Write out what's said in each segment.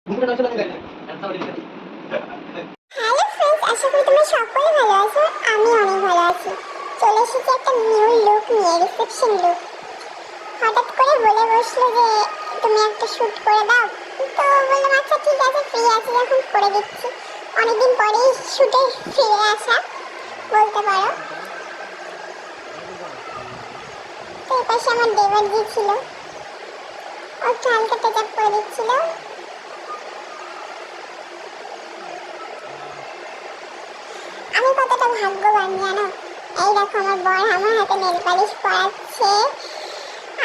Hello friends, আশা করি তোমরা সকলে ভালো আছো। আমি অনেক ভালো আছি। চলে এসেছি একটা নিউ লুক নিয়ে, রিসেপশন লুক। হঠাৎ করে বলে বসলো যে তুমি একটা শ্যুট করে দাও, তো বললাম আচ্ছা ঠিক আছে, ফ্রি আছি যখন করে দিচ্ছি। অনেকদিন পরেই শ্যুটে ফিরে আসা বলতে পারো। তো এই পাশে আমার দেবরজি ছিল, একটু হালকা টেকআপ করে দিচ্ছিল। আমি কতটা ভাগ্যবান জানো, এই দেখো আমার বর আমার হাতে নেল পালিশ পরাচ্ছে,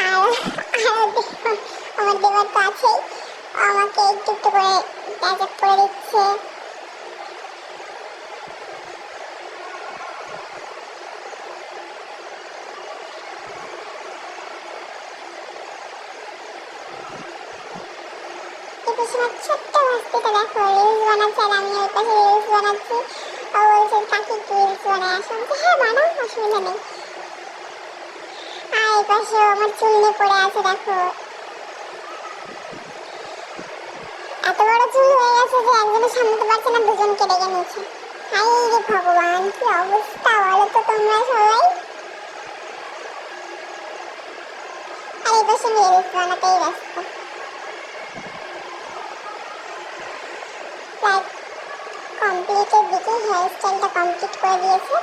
আর আমার দেবর তো আছেই, আমাকে একটু একটু করে টাচ করে দিচ্ছে। এই পাশে আমার ছোট্ট ভাস্তিটা দেখো রিলস বানাচ্ছে, আর আমি ওই পাশে রিলস বানাচ্ছি। ও বলছে কাকি কি রিলস বানায় আসো, হ্যাঁ বানাও, অসুবিধা নেই। আর এই পাশে আমার চুল পড়ে আছে দেখো, এত বড় চুল হয়ে গেছে যে একজনে সামলাতে পারছে না, দুজনকে ডেকে নিয়েছে। হাই রে ভগবান, কি অবস্থা বলো তো তোমরা সবাই। আর এই পাশে রিলস বানাতেই ব্যস্ত। প্রায় কমপ্লিটের দিকে, হেয়ার স্টাইলটা কমপ্লিট করে দিয়েছে।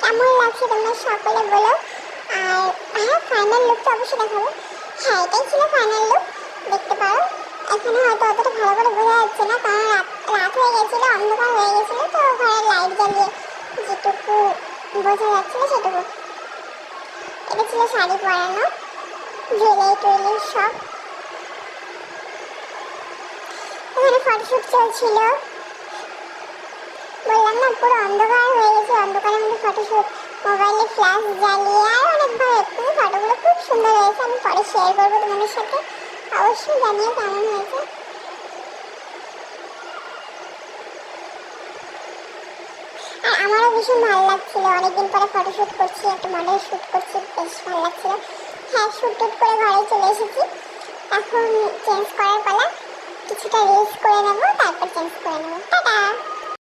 কেমন লাগছে তোমরা সকলে বলো। আর হ্যাঁ, ফাইনাল লুকটা অবশ্যই দেখাবো। হ্যাঁ, এটাই ছিল ফাইনাল লুক, দেখতে পারো। এখানে হয়তো অতটা ভালো করে বোঝা যাচ্ছে না, কারণ রাত হয়ে গেছিলো, অন্ধকার হয়ে গেছিলো, তো ঘরের লাইট জ্বালিয়ে যেটুকু বোঝা যাচ্ছিলো সেটুকু। এটা ছিল শাড়ি পরানো, জুয়েলারি টুয়েলারি সব। এখানে ফটোশ্যুট চলছিল, বললাম না পুরো অন্ধকার হয়ে গেছে, অন্ধকারের মধ্যে ফটোশ্যুট, মোবাইলে ফ্ল্যাশ জ্বালিয়ে। আর অনেকভাবে ফটোগুলো খুব সুন্দর হয়েছে, আমি পরে শেয়ার করবো তোমাদের সাথে, অবশ্যই জানিও কেমন হয়েছে। আর আমারও ভীষণ ভালো লাগছিল, অনেকদিন পরে ফটোশ্যুট করছি, একটা মডেল শ্যুট করছি, বেশ ভালো লাগছিল। হ্যাঁ, শ্যুট টুট করে ঘরে চলে এসেছি, এখন চেঞ্জ করার পালা। কিছুটা রিলস করে নেবো, তারপর চেঞ্জ করে নেবো। টাটা।